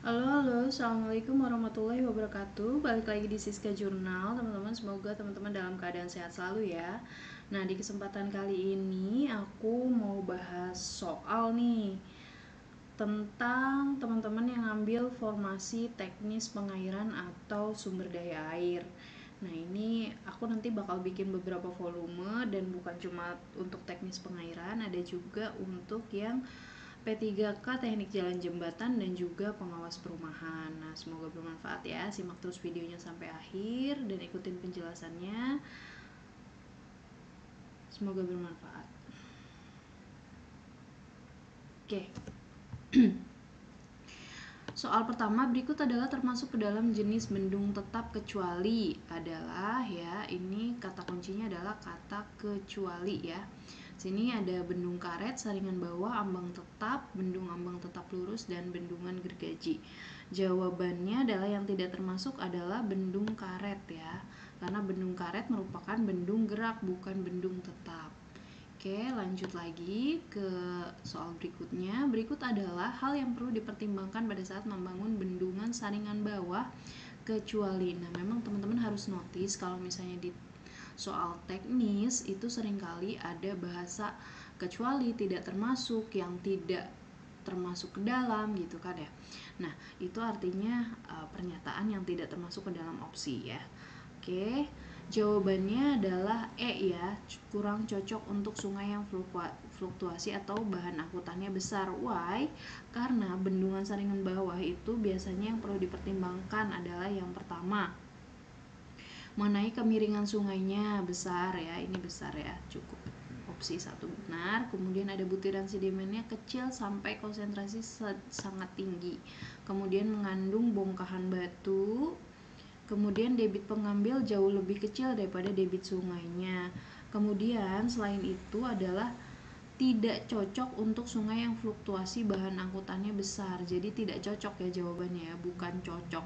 Halo, assalamualaikum warahmatullahi wabarakatuh. Balik lagi di Siska Jurnal, teman-teman. Semoga teman-teman dalam keadaan sehat selalu ya. Nah, di kesempatan kali ini aku mau bahas soal nih tentang teman-teman yang ngambil formasi teknis pengairan atau sumber daya air. Nah, ini aku nanti bakal bikin beberapa volume dan bukan cuma untuk teknis pengairan, ada juga untuk yang P3K teknik jalan jembatan dan juga pengawas perumahan. Nah, semoga bermanfaat ya. Simak terus videonya sampai akhir dan ikutin penjelasannya. Semoga bermanfaat. Oke. Soal pertama berikut adalah termasuk ke dalam jenis bendung tetap kecuali adalah ya, ini kata kuncinya adalah kata kecuali ya. Sini ada bendung karet, saringan bawah, ambang tetap, bendung ambang tetap lurus, dan bendungan gergaji. Jawabannya adalah yang tidak termasuk adalah bendung karet ya, karena bendung karet merupakan bendung gerak bukan bendung tetap. Oke, lanjut lagi ke soal berikutnya. Berikut adalah hal yang perlu dipertimbangkan pada saat membangun bendungan saringan bawah kecuali. Nah, memang teman-teman harus notice kalau misalnya di soal teknis itu seringkali ada bahasa kecuali, tidak termasuk, yang tidak termasuk ke dalam gitu kan ya. Nah, itu artinya pernyataan yang tidak termasuk ke dalam opsi ya. Oke, jawabannya adalah E ya, kurang cocok untuk sungai yang fluktuasi atau bahan angkutannya besar. Why? Karena bendungan saringan bawah itu biasanya yang perlu dipertimbangkan adalah yang pertama, mengenai kemiringan sungainya besar ya, ini besar ya, cukup. Opsi 1 benar. Kemudian ada butiran sedimennya kecil sampai konsentrasi sangat tinggi. Kemudian mengandung bongkahan batu. Kemudian debit pengambil jauh lebih kecil daripada debit sungainya. Kemudian selain itu adalah tidak cocok untuk sungai yang fluktuasi bahan angkutannya besar. Jadi tidak cocok ya jawabannya ya, bukan cocok.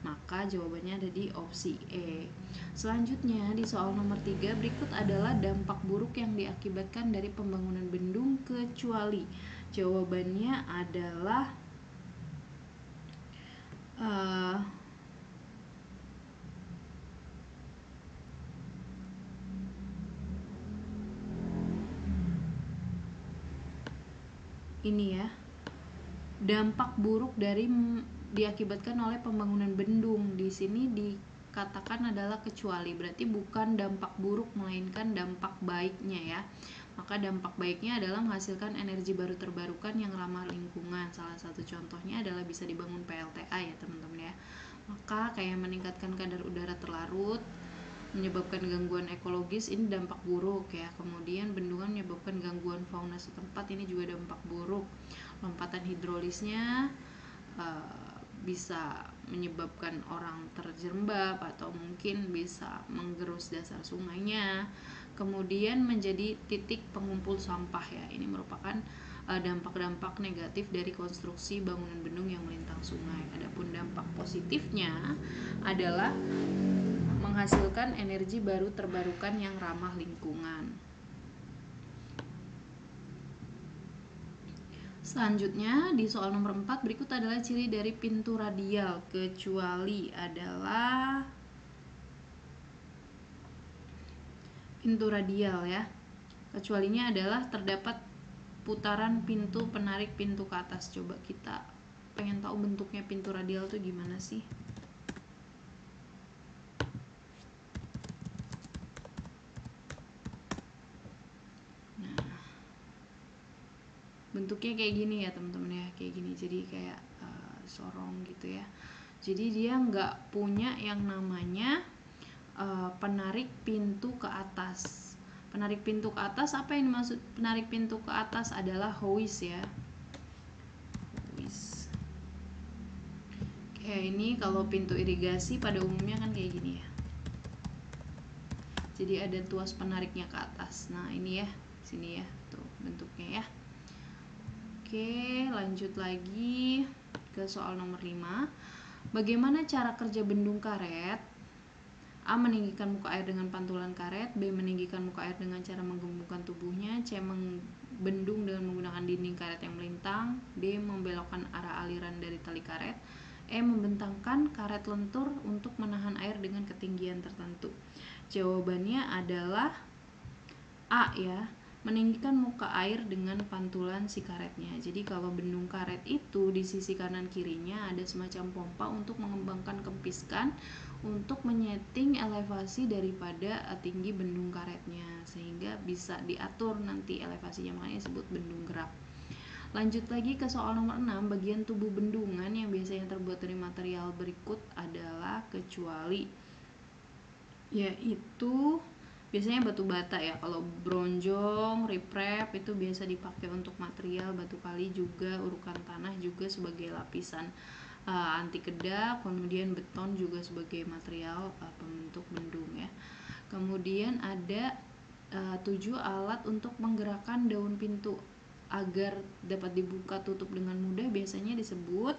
Maka jawabannya ada di opsi E. Selanjutnya di soal nomor 3 berikut adalah dampak buruk yang diakibatkan dari pembangunan bendung kecuali. Jawabannya adalah ini ya, dampak buruk dari diakibatkan oleh pembangunan bendung. Di sini dikatakan adalah kecuali, berarti bukan dampak buruk melainkan dampak baiknya ya. Maka dampak baiknya adalah menghasilkan energi baru terbarukan yang ramah lingkungan. Salah satu contohnya adalah bisa dibangun PLTA ya teman-teman ya. Maka kayak meningkatkan kadar udara terlarut, menyebabkan gangguan ekologis, ini dampak buruk ya. Kemudian bendungan menyebabkan gangguan fauna setempat, ini juga dampak buruk. Lompatan hidrolisnya bisa menyebabkan orang terjerembab atau mungkin bisa menggerus dasar sungainya. Kemudian menjadi titik pengumpul sampah ya. Ini merupakan dampak-dampak negatif dari konstruksi bangunan bendung yang melintang sungai. Adapun dampak positifnya adalah menghasilkan energi baru terbarukan yang ramah lingkungan. Selanjutnya di soal nomor 4 berikut adalah ciri dari pintu radial kecuali adalah pintu radial ya. Kecualinya adalah terdapat putaran pintu penarik pintu ke atas. Coba kita pengen tahu bentuknya pintu radial itu gimana sih? Bentuknya kayak gini ya teman-teman ya, kayak gini, jadi kayak sorong gitu ya. Jadi dia nggak punya yang namanya penarik pintu ke atas. Penarik pintu ke atas, apa yang dimaksud penarik pintu ke atas adalah hose ya. Hose. Kayak ini kalau pintu irigasi pada umumnya kan kayak gini ya. Jadi ada tuas penariknya ke atas. Nah ini ya, sini ya, tuh bentuknya ya. Oke, lanjut lagi ke soal nomor 5. Bagaimana cara kerja bendung karet? A. Meninggikan muka air dengan pantulan karet. B. Meninggikan muka air dengan cara menggembungkan tubuhnya. C. Membendung dengan menggunakan dinding karet yang melintang. D. Membelokkan arah aliran dari tali karet. Membentangkan karet lentur untuk menahan air dengan ketinggian tertentu. Jawabannya adalah A ya, meninggikan muka air dengan pantulan si karetnya. Jadi kalau bendung karet itu di sisi kanan kirinya ada semacam pompa untuk mengembangkan kempiskan untuk menyeting elevasi daripada tinggi bendung karetnya, sehingga bisa diatur nanti elevasinya, makanya disebut bendung gerak. Lanjut lagi ke soal nomor 6, bagian tubuh bendungan yang biasanya terbuat dari material berikut adalah kecuali, yaitu biasanya batu bata ya. Kalau bronjong, riprap itu biasa dipakai untuk material, batu kali juga, urukan tanah juga sebagai lapisan anti kedap, kemudian beton juga sebagai material pembentuk bendung ya. Kemudian ada 7 alat untuk menggerakkan daun pintu agar dapat dibuka tutup dengan mudah, biasanya disebut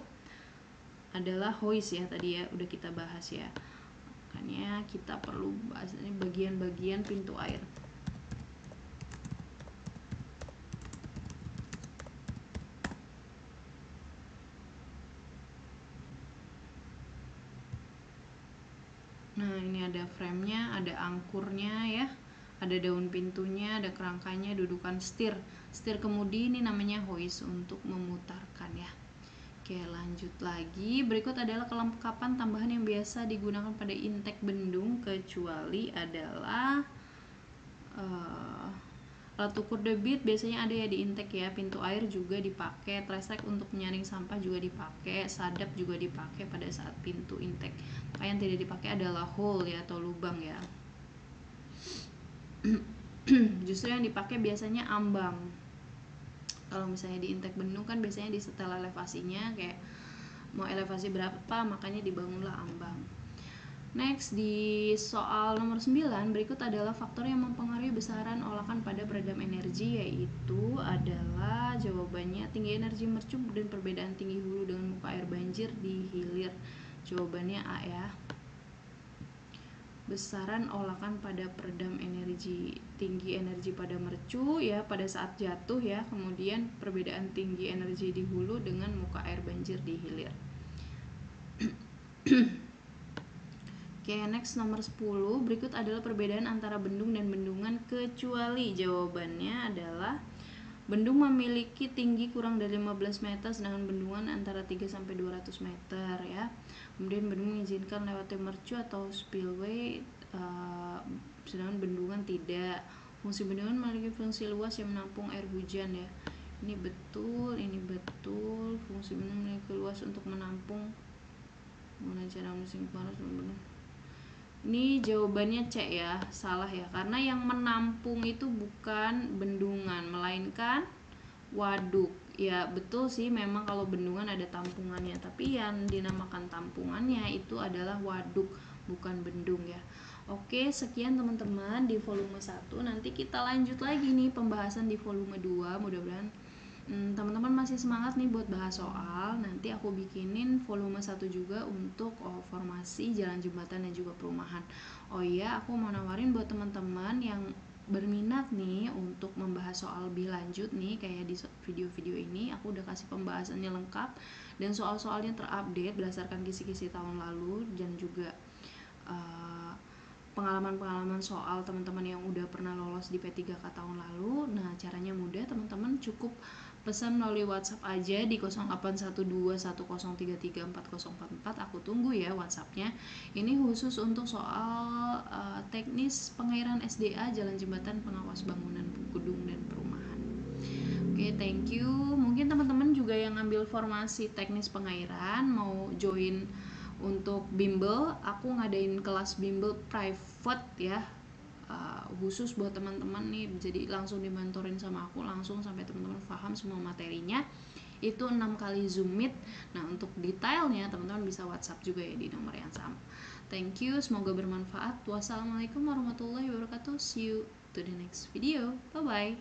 adalah hoist ya, tadi ya udah kita bahas ya. Makanya kita perlu bahas ini bagian-bagian pintu air. Nah, ini ada frame-nya, ada angkurnya ya, ada daun pintunya, ada kerangkanya, dudukan setir kemudi, ini namanya hoist untuk memutarkan ya. Oke, lanjut lagi. Berikut adalah kelengkapan tambahan yang biasa digunakan pada intake bendung, kecuali adalah alat ukur debit biasanya ada ya di intake ya. Pintu air juga dipakai, tresek untuk menyaring sampah juga dipakai, sadap juga dipakai pada saat pintu intake. Yang tidak dipakai adalah hole ya, atau lubang ya. Justru yang dipakai biasanya ambang. Kalau misalnya di intake bendung kan biasanya disetel elevasinya, kayak mau elevasi berapa makanya dibangunlah ambang. Next, di soal nomor 9, berikut adalah faktor yang mempengaruhi besaran olakan pada peredam energi, yaitu adalah jawabannya tinggi energi mercu dan perbedaan tinggi hulu dengan muka air banjir di hilir. Jawabannya A ya. Besaran olakan pada peredam energi, tinggi energi pada mercu ya pada saat jatuh ya, kemudian perbedaan tinggi energi di hulu dengan muka air banjir di hilir. Oke, next nomor 10, berikut adalah perbedaan antara bendung dan bendungan kecuali. Jawabannya adalah bendung memiliki tinggi kurang dari 15 meter sedangkan bendungan antara 3 sampai 200 meter ya. Kemudian bendung mengizinkan lewatnya mercu atau spillway, sedangkan bendungan tidak. Fungsi bendungan memiliki fungsi luas yang menampung air hujan ya. Ini betul, ini betul. Fungsi bendung memiliki luas untuk menampung cara musim panas benar. Ini jawabannya C ya, salah ya, karena yang menampung itu bukan bendungan melainkan waduk. Ya betul sih, memang kalau bendungan ada tampungannya, tapi yang dinamakan tampungannya itu adalah waduk, bukan bendung ya. Oke, sekian teman-teman di volume 1. Nanti kita lanjut lagi nih pembahasan di volume 2. Mudah-mudahan teman-teman masih semangat nih buat bahas soal. Nanti aku bikinin volume 1 juga untuk formasi jalan jembatan dan juga perumahan. Oh iya, aku mau nawarin buat teman-teman yang berminat nih untuk membahas soal lebih lanjut nih, kayak di video-video ini aku udah kasih pembahasannya lengkap dan soal-soalnya terupdate berdasarkan kisi-kisi tahun lalu dan juga pengalaman-pengalaman soal teman-teman yang udah pernah lolos di P3K tahun lalu. Nah, caranya mudah, teman-teman cukup pesan melalui WhatsApp aja di 081210334044. Aku tunggu ya WhatsAppnya. Ini khusus untuk soal teknis pengairan SDA, jalan jembatan, pengawas bangunan gedung dan perumahan. Oke, thank you. Mungkin teman-teman juga yang ngambil formasi teknis pengairan mau join untuk bimbel, aku ngadain kelas bimbel private ya, khusus buat teman-teman nih, jadi langsung dimentorin sama aku langsung sampai teman-teman paham semua materinya. Itu 6 kali Zoom Meet. Nah, untuk detailnya teman-teman bisa WhatsApp juga ya di nomor yang sama. Thank you, semoga bermanfaat. Wassalamualaikum warahmatullahi wabarakatuh. See you to the next video. Bye bye.